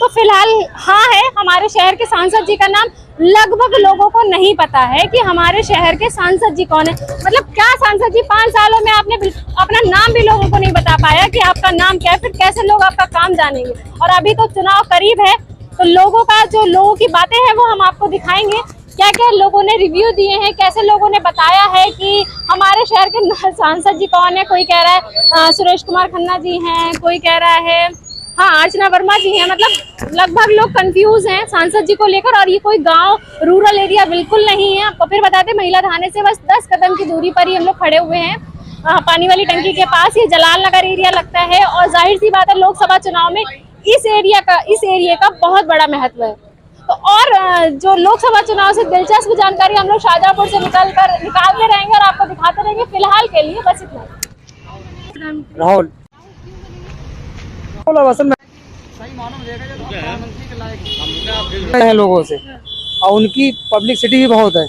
तो फिलहाल हाँ है, हमारे शहर के सांसद जी का नाम लगभग लोगों को नहीं पता है कि हमारे शहर के सांसद जी कौन है। मतलब क्या सांसद जी, 5 सालों में आपने अपना नाम भी लोगों को नहीं बता पाया कि आपका नाम क्या है, फिर कैसे लोग आपका काम जानेंगे। और अभी तो चुनाव करीब है, तो लोगों की बातें हैं वो हम आपको दिखाएंगे। क्या क्या लोगों ने रिव्यू दिए हैं, कैसे लोगों ने बताया है कि हमारे शहर के सांसद जी कौन है। कोई कह रहा है सुरेश कुमार खन्ना जी हैं, कोई कह रहा है हाँ अर्चना वर्मा जी हैं। मतलब लगभग लोग कंफ्यूज हैं सांसद जी को लेकर। और ये कोई गांव रूरल एरिया बिल्कुल नहीं है। आपको फिर बताते, महिला थाने से बस 10 कदम की दूरी पर ही हम लोग खड़े हुए हैं, पानी वाली टंकी के पास। ये जलाल नगर एरिया लगता है और जाहिर सी बात है लोकसभा चुनाव में इस एरिया का बहुत बड़ा महत्व है। तो और जो लोकसभा चुनाव से दिलचस्प जानकारी हम लोग शाहजहांपुर से निकालते रहेंगे और आपको दिखाते रहेंगे। फिलहाल के लिए बस इतना। राहुल है लोगों से, और उनकी पब्लिसिटी भी बहुत है।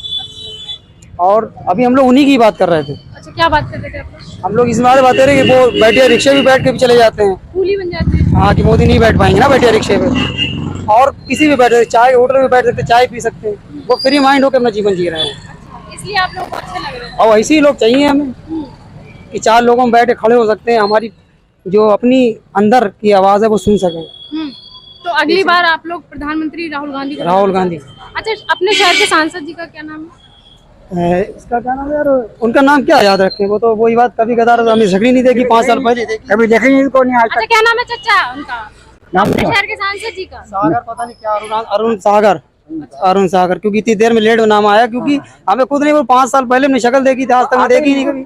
और अभी हम लोग उन्हीं की बात कर रहे थे। अच्छा, क्या बात कर रहे थे आप लोग? हम लोग इस बारे बात कर रहे हैं कि वो बैठे रिक्शे भी बैठ के भी चले जाते हैं। कूली बन जाते हैं। हाँ, कि मोदी नहीं बैठ पाएंगे ना बैठे रिक्शे पे, और किसी भी बैठे, चाय होटल में बैठ सकते, चाय पी सकते हैं। वो फ्री माइंड होकर अपना जीवन जी रहे हैं। इसलिए आप लोग को अच्छे लग रहे हैं। और ऐसे ही लोग चाहिए हमें कि 4 लोगों में बैठे खड़े हो सकते हैं, हमारी जो अपनी अंदर की आवाज है वो सुन सकें। तो अगली बार आप लोग प्रधानमंत्री राहुल गांधी को। राहुल गांधी। अच्छा, अपने शहर के सांसद जी का क्या नाम है? इसका क्या नाम है यार, उनका नाम क्या याद रखें? वो तो वही बात, कभी कदार हमें शक्ल नहीं देखी, 5 साल पहले कभी देखेंगे इनको नहीं आज अच्छा, क्या नाम है चचा उनका? अपने शहर के सांसद जी का सागर, पता नहीं क्या, अरुण सागर। अरुण सागर, क्योंकि इतनी देर में लेट में नाम आया, क्योंकि हमें खुद नहीं, वो 5 साल पहले हमने शक्ल देखी थी, आज तक देखी नहीं कभी।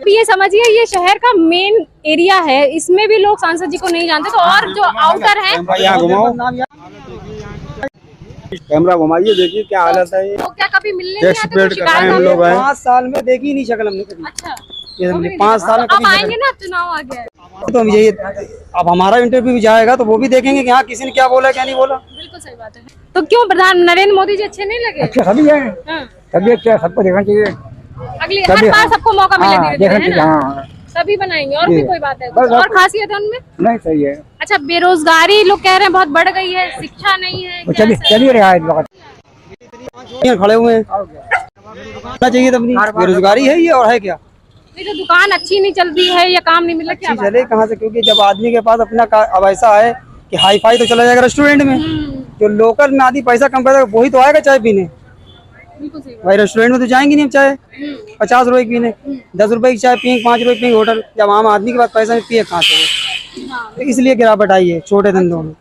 ये समझिए, ये शहर का मेन एरिया है, इसमें भी लोग सांसद जी को नहीं जानते। तो और जो आउटर है, कैमरा घुमाइए, देखिए क्या हालत है। तो क्या कभी मिलने नहीं आते? कोई शिकायत हम लोग 5 साल में देखी नहीं शक्ल हमने कभी। अच्छा, 5 साल में अब आएंगे ना, चुनाव आ गया है। तो हम यही, अब हमारा इंटरव्यू भी जाएगा तो वो भी देखेंगे कि हाँ किसी ने क्या बोला क्या नहीं बोला। बिल्कुल सही बात है। तो क्यों प्रधान नरेंद्र मोदी जी अच्छे नहीं लगे? अच्छा सभी है, सभी अच्छा, सबको देखना चाहिए। अगली हर बार सबको मौका मिले धीरे-धीरे, है ना? तभी बनाएंगे। और भी कोई बात है और खासियत है उनमें? नहीं, सही है। अच्छा, बेरोजगारी लोग कह रहे हैं बहुत बढ़ गई है, शिक्षा नहीं है, चलिए रहा है। खड़े हुए हैं, चाहिए अपनी बेरोजगारी है ये, और है क्या? ये जो दुकान अच्छी नहीं चलती है या काम नहीं मिल रहा, क्या बात चले कहाँ से? क्योंकि जब आदमी के पास अपना अब ऐसा है कि हाई फाई तो चला जाएगा रेस्टोरेंट में, जो लोकल में आदमी पैसा कम करता है वही तो आएगा चाय पीने। भाई रेस्टोरेंट में तो जाएंगे नहीं हम चाय 50 रुपए की पीने, 10 रुपए की चाय पियेंगे, 5 रुपए पियेंगे होटल। जब आम आदमी के पास पैसा नहीं पिए कहाँ से? तो इसलिए गिरावट आई है छोटे धंधों में।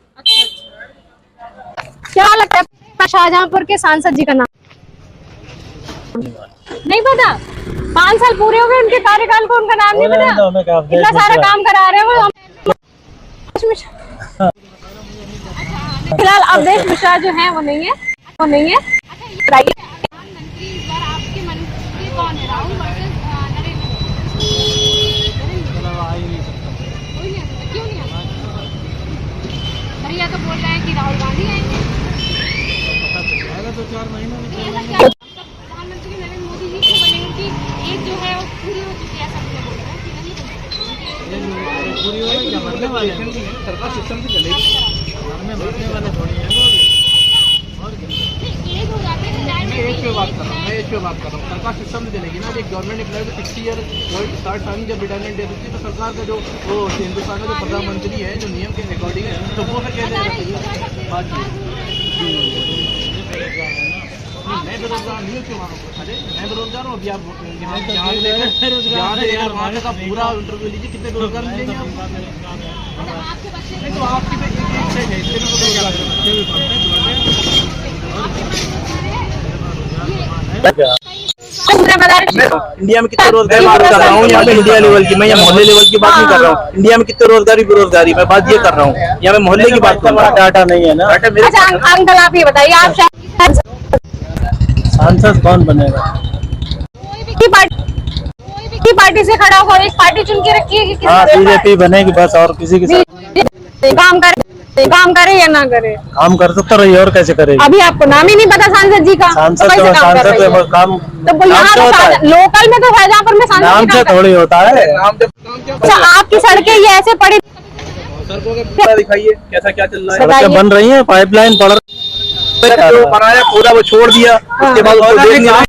क्या लगता है शाहजहांपुर के सांसद जी का नाम? नहीं पता? 5 साल पूरे हो गए उनके कार्यकाल को, उनका नाम नहीं पता? इतना सारा काम करा रहे हो वो। फिलहाल अवधेश मिश्रा जो है वो नहीं है। बताइए प्रधानमंत्री इस बार आपके मन में कौन है, राहुल वर्सेस नरेंद्र मोदी? क्यों नहीं आ सकता? भैया तो बोल रहे हैं कि राहुल गांधी आएंगे। प्रधानमंत्री नरेंद्र मोदी जी क्यों बनेंगे कि एक जो है वो पूरी हो चुकी है, सब लोग बोल रहे हैं कि नहीं पूरी हो मरने वाले हैं। सरकार सिस्टम से चलेगी, मरने वाले थोड़ी है वो। और एज हो जाते हैं, एज पे बात कर रहा हूँ मैं, एज पे बात कर रहा हूँ। सरकार सिस्टम से चलेगी ना। एक गवर्नमेंट एम्प्लॉय को 60 ईयर वर्ल्ड स्टार्ट टाइम जब रिटायरमेंट दे देती है तो सरकार का जो वो हिंदुस्तान का जो प्रधानमंत्री है जो नियम के अकॉर्डिंग है तो वो कैसे मैं बेरोजगार नहीं हूँ। क्यों अरे मैं बेरोजगार हूँ। अभी आप वहाँ का पूरा इंटरव्यू लीजिए, कितने बेरोजगार मिलेंगे तो आपकी इंडिया में कितने रोजगार बात कर रहा हूँ। यहाँ पे इंडिया लेवल की, मैं यहाँ मोहल्ले लेवल की बात नहीं कर रहा हूँ। इंडिया में कितने रोजगारी बेरोजगारी मैं बात ये कर रहा हूँ, यहाँ मैं मोहल्ले की बात कर रहा हूँ। डाटा नहीं है ना। अच्छा अंकल आप ये बताइए, आप सांसद कौन बनेगा? कोई पार्टी से खड़ा होगा, एक पार्टी चुन के रखी है कि बीजेपी बनेगी बस, और किसी के साथ काम करे या ना करे? काम कर सकता रही और कैसे करेगी? अभी आपको नाम ही नहीं पता सांसद जी का? सांसद तो तो काम तो यहाँ तो लोकल में तो शाहजहांपुर में सांसद नाम से थोड़ी होता है। अच्छा आपकी सड़कें ये ऐसे पड़ी, दिखाइए कैसा क्या चल रहा है। सड़कें बन रही है, पाइपलाइन पड़ जो बनाया पूरा वो छोड़ दिया, उसके बाद उसको देख लिया।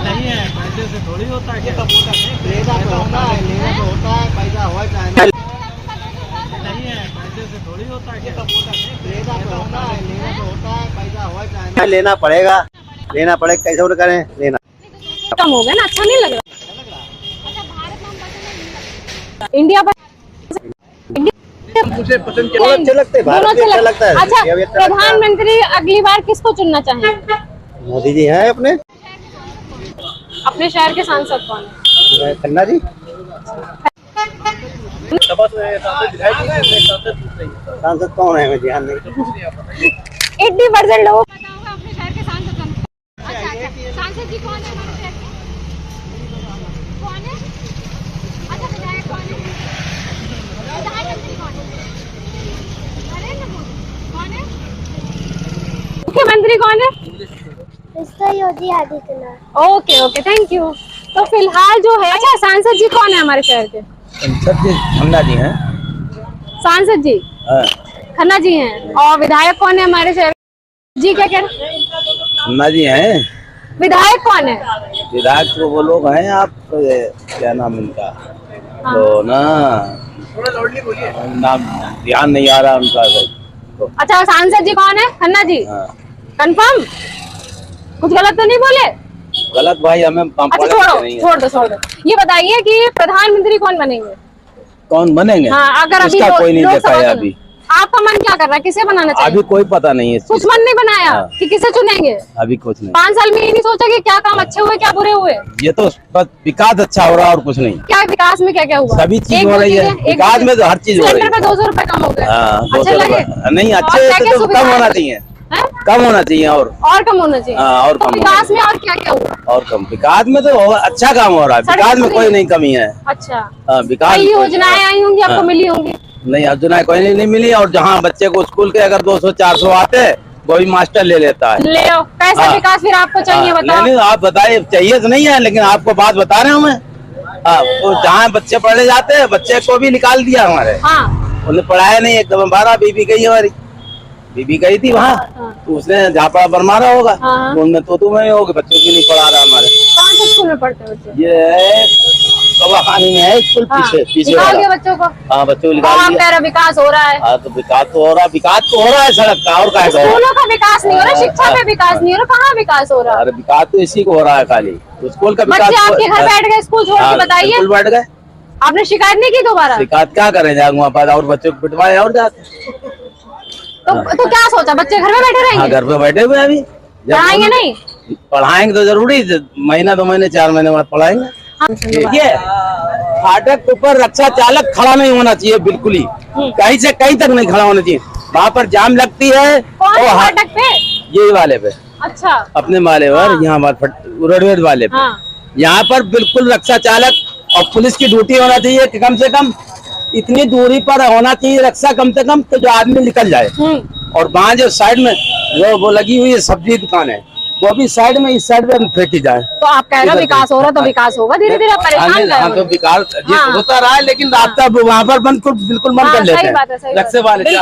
नहीं है, पैसे से थोड़ी होता है। लेना पड़ेगा कैसे और करें, लेना कम हो गया ना, अच्छा नहीं लग रहा। इंडिया मुझे पसंद दोनों अच्छे लगते हैं, भारत भी अच्छा लगता है। अच्छा प्रधानमंत्री अगली बार किसको चुनना चाहेंगे? मोदी जी हैं अपने शहर के सांसद कौन है? खन्ना जी। सांसद कौन है, मैं ध्यान नहीं। 80% लोगों को पता होगा अपने शहर के सांसद कौन है। अच्छा सांसद जी कौन है हमारे शहर के? कौन है? अच्छा विधायक कौन है? प्रधानमंत्री कौन है? नरेंद्र मोदी कौन है? मुख्यमंत्री कौन है? इसका Yogi Adityanath. Okay okay thank you. तो फिलहाल जो है, अच्छा सांसद जी कौन है हमारे शहर के? खन्ना जी हैं। सांसद जी खन्ना जी हैं। और विधायक कौन है हमारे शहर जी? क्या कह रहे? खन्ना जी हैं। विधायक कौन है? विधायक तो वो लोग हैं, आप क्या नाम इनका? तो ना नाम ध्यान नहीं आ रहा उनका। अच्छा सांसद जी कौन है? खन्ना जी। कंफर्म? कुछ गलत तो नहीं बोले? गलत भाई हमें। अच्छा छोड़ दो। ये बताइए कि प्रधानमंत्री कौन बनेंगे? कौन बनेंगे? हाँ अगर अभी कोई नहीं देखा है अभी। आपका मन क्या कर रहा है, किसे बनाना चाहिए? अभी कोई पता नहीं है, कुछ मन नहीं बनाया कि किसे चुनेंगे? अभी कुछ नहीं। 5 साल में ये नहीं सोचा कि क्या काम अच्छे हुए क्या बुरे हुए? ये तो बस विकास अच्छा हो रहा है और कुछ नहीं। क्या विकास में क्या क्या हुआ? सभी चीज हो रही है, विकास में तो हर चीज हो रही है। सिलेंडर पे 200 रुपए कम हो गए। अच्छे लगे? नहीं अच्छे तो कम होना चाहिए, कम होना चाहिए और कम होना चाहिए। और कम विकास में और क्या क्या हुआ? और कम विकास में तो अच्छा काम हो रहा है, विकास में कोई नहीं कमी है। अच्छा विकास योजनाएं आई होंगी आपको, मिली होंगी? नहीं योजनाएं कोई नहीं मिली। और जहाँ बच्चे को स्कूल के अगर 200-400 आते वो भी मास्टर ले लेता है। ले लो, कैसा हाँ। विकास फिर आपको चाहिए बताओ? नहीं, आप बताइए, चाहिए तो नहीं है, लेकिन आपको बात बता रहा हूँ मैं। तो जहाँ बच्चे पढ़े जाते हैं, बच्चे को भी निकाल दिया हमारे। हाँ। उन्हें पढ़ाया नहीं, एकदम 12 बीबी गई हमारी, बीबी गई थी वहाँ। तो उसने झापड़ा पर मारा होगा, तो उनमें तो में होगा, बच्चों की नहीं पढ़ा रहा हमारे। कौन से स्कूल में पढ़ते हो बच्चे? ये कबाखानी में है स्कूल, पीछे निकाल दिया बच्चों को? हाँ, बच्चों को आप निकाल कह दिया। रहे विकास हो रहा है? हाँ, तो विकास तो हो रहा है सड़क का, और क्या है? स्कूलों का विकास नहीं हो रहा, शिक्षा पे विकास नहीं हो रहा, कहाँ विकास हो रहा है? अरे विकास तो इसी को हो रहा है खाली, स्कूल का विकास। बच्चे आपके घर बैठ गए स्कूल छोड़ के, बताइए। स्कूल बैठ गए, आपने शिकायत नहीं की दोबारा? शिकायत क्या करें, जाएंगे वहाँ पर और बच्चों को पिटवाए और जाते। तो क्या सोचा, बच्चे घर में बैठे हाँ, रहेंगे? घर पे बैठे हुए अभी। पढ़ाएंगे नहीं? पढ़ाएंगे तो जरूरी, महीना 2 महीने 4 महीने बाद पढ़ाएंगे। देखिए, फाटक के ऊपर रक्षा चालक खड़ा नहीं होना चाहिए, बिल्कुल ही कहीं से कहीं तक नहीं खड़ा होना चाहिए। वहाँ पर जाम लगती है। कौन से फाटक पे? ये वाले पे। अच्छा। अपने वाले पर, यहाँ रोडवेज वाले पे। यहाँ पर बिल्कुल रक्षा चालक और पुलिस की ड्यूटी होना चाहिए कि कम से कम इतनी दूरी पर होना चाहिए रक्षा, कम से कम, तो जो आदमी निकल जाए। और वहाँ जो साइड में जो वो लगी हुई है सब्जी दुकान है, वो भी साइड में, इस साइड में फेंकी जाए। तो आप कह रहे हो विकास हो रहा, तो विकास होगा धीरे धीरे, आप परेशान कर रहे हो। तो विकास होता रहा है, लेकिन रास्ता वहाँ पर बिल्कुल बंद कर लेते हैं, रक्षा वाले।